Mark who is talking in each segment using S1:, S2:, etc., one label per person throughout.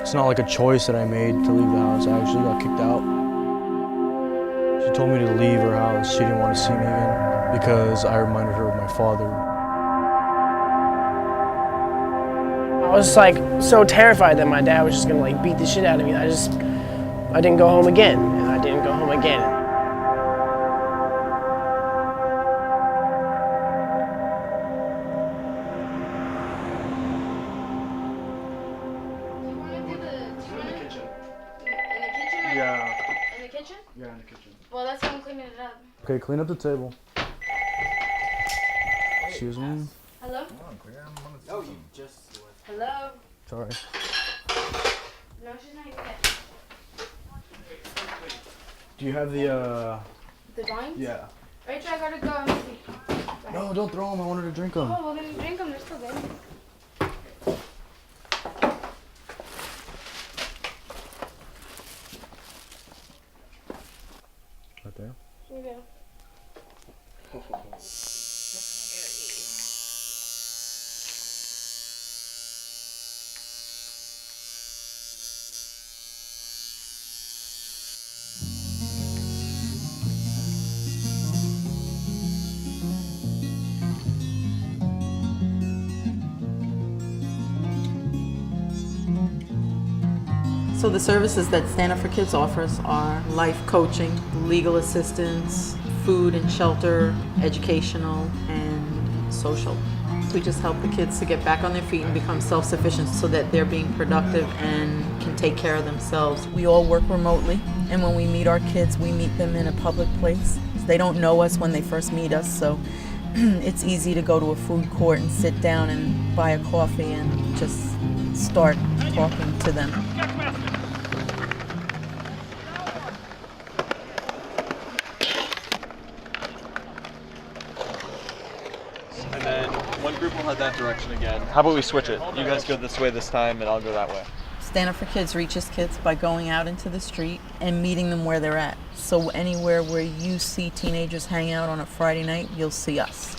S1: It's not like a choice that I made to leave the house. I actually got kicked out. She told me to leave her house. She didn't want to see me again because I reminded her of my father.
S2: I was like so terrified that my dad was just gonna like beat the shit out of me. I didn't go home again, and I didn't go home again.
S1: Yeah.
S3: In the kitchen?
S1: Yeah, in the kitchen.
S3: Well, that's why I'm cleaning it up.
S1: Okay, clean up the table. Excuse me.
S3: Hello?
S4: Oh, you just.
S3: Hello?
S1: Sorry.
S3: No, she's not even yet.
S1: Do you have the,
S3: The vines?
S1: Yeah.
S3: Rachel, I gotta go. I'm busy. Bye.
S1: No, don't throw them. I wanted to drink them.
S3: Oh, well, then drink them. They're still good.
S1: Right there.
S3: Here you go.
S5: So the services that Stand Up for Kids offers are life coaching, legal assistance, food and shelter, educational, and social. We just help the kids to get back on their feet and become self-sufficient so that they're being productive and can take care of themselves. We all work remotely, and when we meet our kids, we meet them in a public place. They don't know us when they first meet us, so it's easy to go to a food court and sit down and buy a coffee and just start talking to them.
S6: And then one group will head that direction again. How about we switch it? You guys go this way this time, and I'll go that way.
S5: Stand Up for Kids reaches kids by going out into the street and meeting them where they're at. So anywhere where you see teenagers hang out on a Friday night, you'll see us.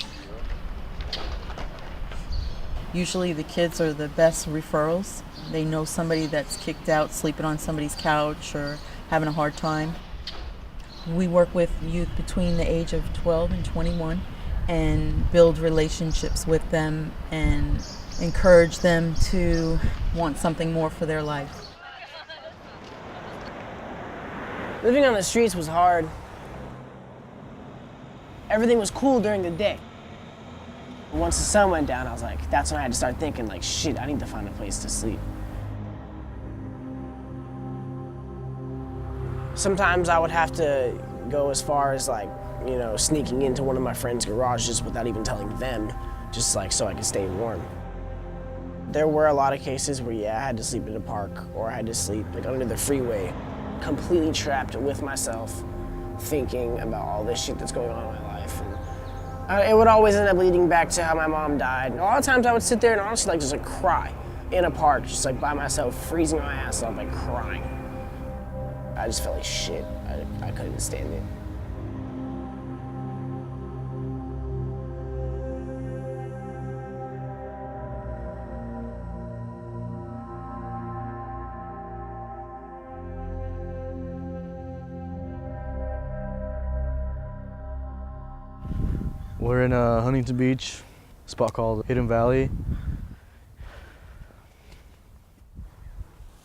S5: Usually the kids are the best referrals. They know somebody that's kicked out, sleeping on somebody's couch or having a hard time. We work with youth between the age of 12 and 21 and build relationships with them and encourage them to want something more for their life.
S2: Living on the streets was hard. Everything was cool during the day. Once the sun went down, I was like, that's when I had to start thinking like, shit, I need to find a place to sleep. Sometimes I would have to go as far as like, you know, sneaking into one of my friends' garages without even telling them, just like so I could stay warm. There were a lot of cases where, yeah, I had to sleep in a park or I had to sleep like under the freeway, completely trapped with myself, thinking about all this shit that's going on in my life. And it would always end up leading back to how my mom died. A lot of times I would sit there and honestly like just like cry in a park, just like by myself, freezing my ass off, like crying. I just felt like shit. I couldn't stand it.
S1: We're in Huntington Beach, a spot called Hidden Valley.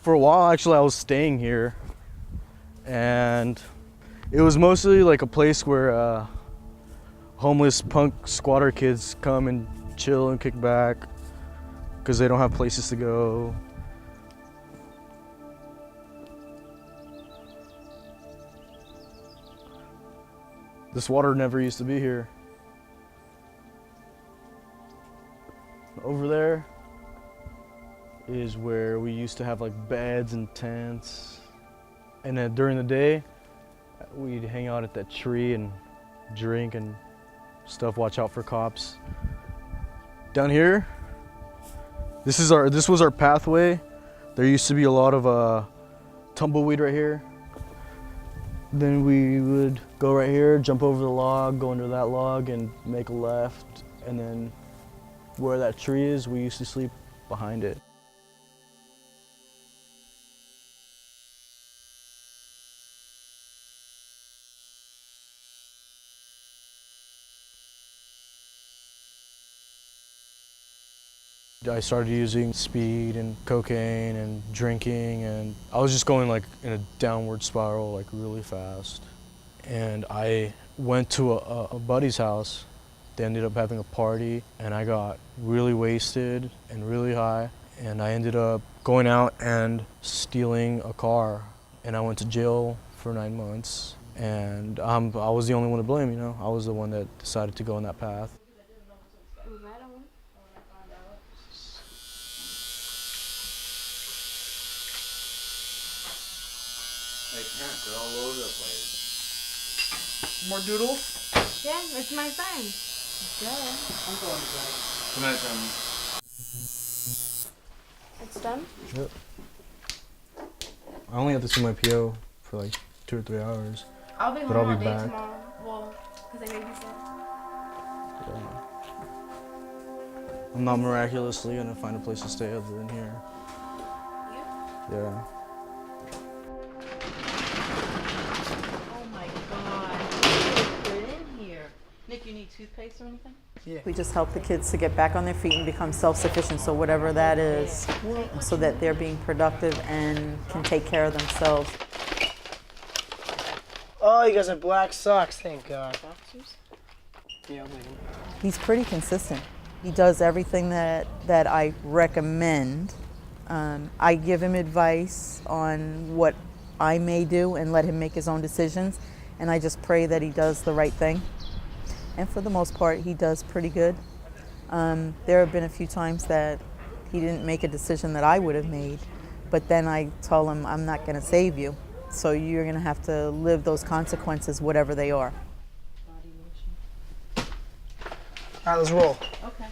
S1: For a while, actually, I was staying here, and it was mostly like a place where homeless punk squatter kids come and chill and kick back because they don't have places to go. This water never used to be here. Over there is where we used to have like beds and tents. And then during the day, we'd hang out at that tree and drink and stuff, watch out for cops. Down here, this was our pathway. There used to be a lot of tumbleweed right here. Then we would go right here, jump over the log, go under that log and make a left, and then where that tree is, we used to sleep behind it. I started using speed and cocaine and drinking, and I was just going like in a downward spiral like really fast. And I went to a buddy's house. They ended up having a party, and I got really wasted and really high, and I ended up going out and stealing a car, and I went to jail for 9 months. And I was the only one to blame, you know. I was the one that decided to go on that path.
S4: Hey, parents, they're all over the place.
S6: More doodles?
S3: Yeah, it's my friend. Good.
S4: Good night, Tom.
S3: It's done?
S1: Yep. I only have to see my PO for like 2 or 3 hours.
S3: I'll be
S1: But
S3: home
S1: I'll
S3: all
S1: be
S3: day
S1: back.
S3: tomorrow. Well, because I babysit.
S1: I'm not miraculously gonna find a place to stay other than here. Yeah.
S5: Oh my God. Put it in here. Nick, you need toothpaste or anything?
S2: Yeah.
S5: We just help the kids to get back on their feet and become self-sufficient, so whatever that is, so that they're being productive and can take care of themselves.
S2: Oh, you guys have black socks, thank God. Yeah, I'll make them.
S5: He's pretty consistent. He does everything that I recommend. I give him advice on what I may do and let him make his own decisions, and I just pray that he does the right thing. And for the most part, he does pretty good. There have been a few times that he didn't make a decision that I would have made, but then I tell him, I'm not gonna save you, so you're gonna have to live those consequences, whatever they are.
S2: All right, let's roll.
S5: Okay.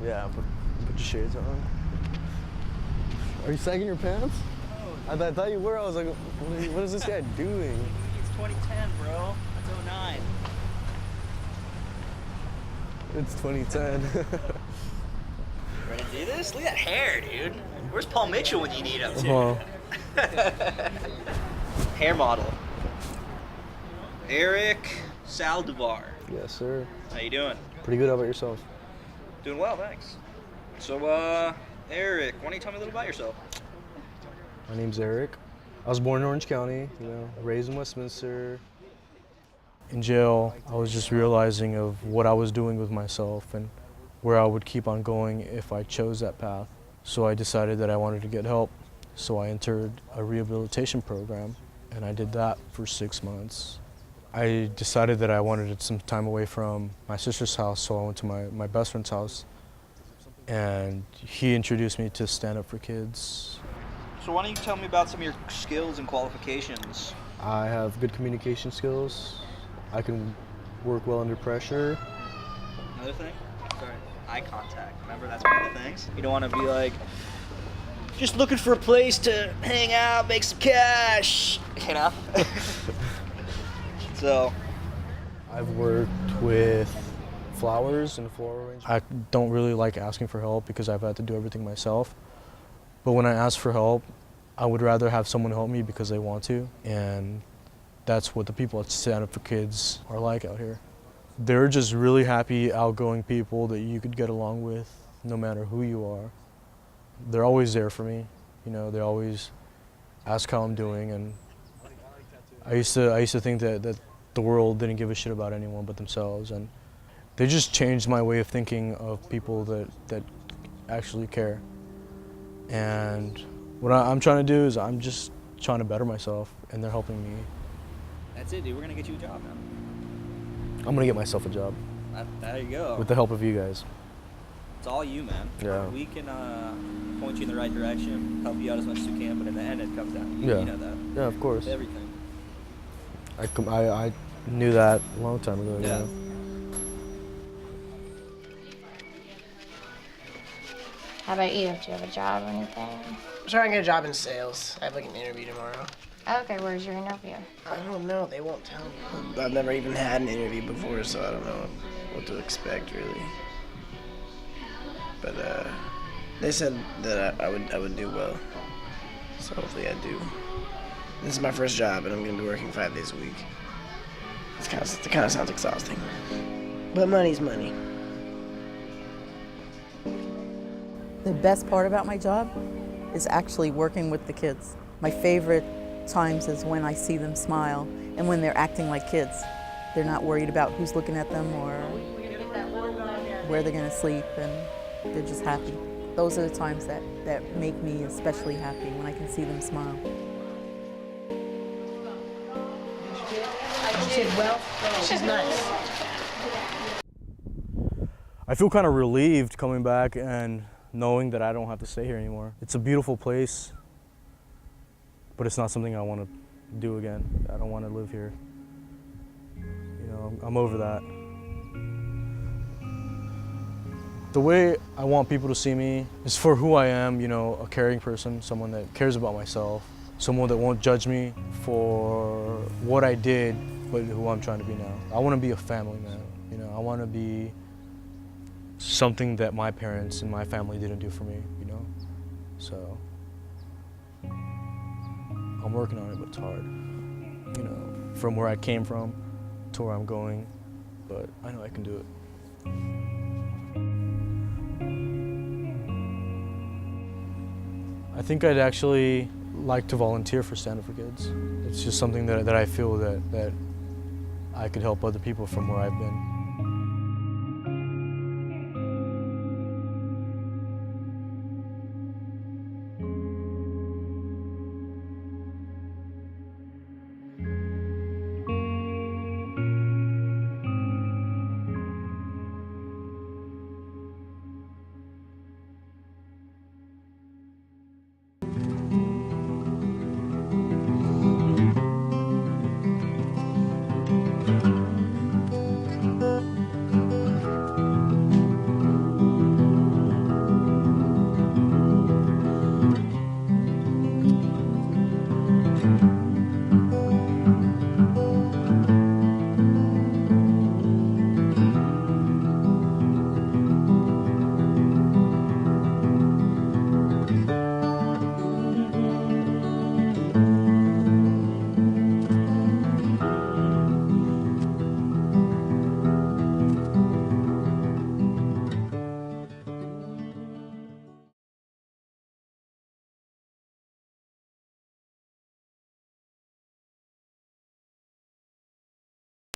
S1: Yeah, put your shades on. Are you sagging your pants? I thought you were. I was like, what is this guy doing?
S7: It's 2010, bro. That's 09.
S1: It's 2010.
S7: Ready to do this? Look at that hair, dude. Where's Paul Mitchell when you need him?
S1: Oh,
S7: Hair model. Eric Saldivar.
S1: yes, sir.
S7: How you doing?
S1: Pretty good. How about yourself?
S7: Doing well, thanks. So, Eric, why don't you tell me a little about yourself?
S1: My name's Eric. I was born in Orange County, you know, raised in Westminster. In jail, I was just realizing of what I was doing with myself and where I would keep on going if I chose that path. So I decided that I wanted to get help. So I entered a rehabilitation program, and I did that for 6 months. I decided that I wanted some time away from my sister's house, so I went to my best friend's house, and he introduced me to Stand Up for Kids.
S7: So why don't you tell me about some of your skills and qualifications?
S1: I have good communication skills. I can work well under pressure.
S7: Another thing? Sorry. Eye contact. Remember, that's one of the things. You don't want to be like, just looking for a place to hang out, make some cash, you know? So,
S1: I've worked with flowers and floral arrangements. I don't really like asking for help because I've had to do everything myself. But when I ask for help, I would rather have someone help me because they want to. And that's what the people at Stand Up for Kids are like out here. They're just really happy, outgoing people that you could get along with no matter who you are. They're always there for me. You know, they always ask how I'm doing. And I used to think that the world didn't give a shit about anyone but themselves. And they just changed my way of thinking of people that actually care. And what I'm trying to do is I'm just trying to better myself, and they're helping me.
S7: that's it, dude. We're going to get you a job, man.
S1: I'm gonna get myself a job
S7: There you go.
S1: with the help of you guys.
S7: It's all you, man.
S1: Yeah.
S7: We can point you in the right direction, help you out as much as we can, but in the end, it comes down to you.
S1: Yeah.
S7: You know that.
S1: Yeah, of course.
S7: It's everything.
S1: I knew that a long time ago.
S7: Yeah.
S1: Yeah.
S3: How about you? Do you have a job or anything?
S2: I'm trying to get a job in sales. I have like an interview tomorrow.
S3: Okay, where's your interview?
S2: I don't know, they won't tell me. I've never even had an interview before, so I don't know what to expect really. But they said that I would do well. So hopefully I do. This is my first job, and I'm gonna be working 5 days a week. It kind of sounds exhausting, but money's money.
S5: The best part about my job is actually working with the kids. My favorite times is when I see them smile and when they're acting like kids. They're not worried about who's looking at them or where they're gonna sleep, and they're just happy. Those are the times that make me especially happy, when I can see them smile.
S2: She's nice.
S1: I feel kind of relieved coming back and knowing that I don't have to stay here anymore. It's a beautiful place, but it's not something I want to do again. I don't want to live here. You know, I'm over that. The way I want people to see me is for who I am, you know, a caring person, someone that cares about myself, someone that won't judge me for what I did, but who I'm trying to be now. I want to be a family man, you know, I want to be something that my parents and my family didn't do for me, you know? So, I'm working on it, but it's hard. You know, from where I came from to where I'm going, but I know I can do it. I think I'd actually like to volunteer for Stand Up for Kids. It's just something that I feel that I could help other people from where I've been.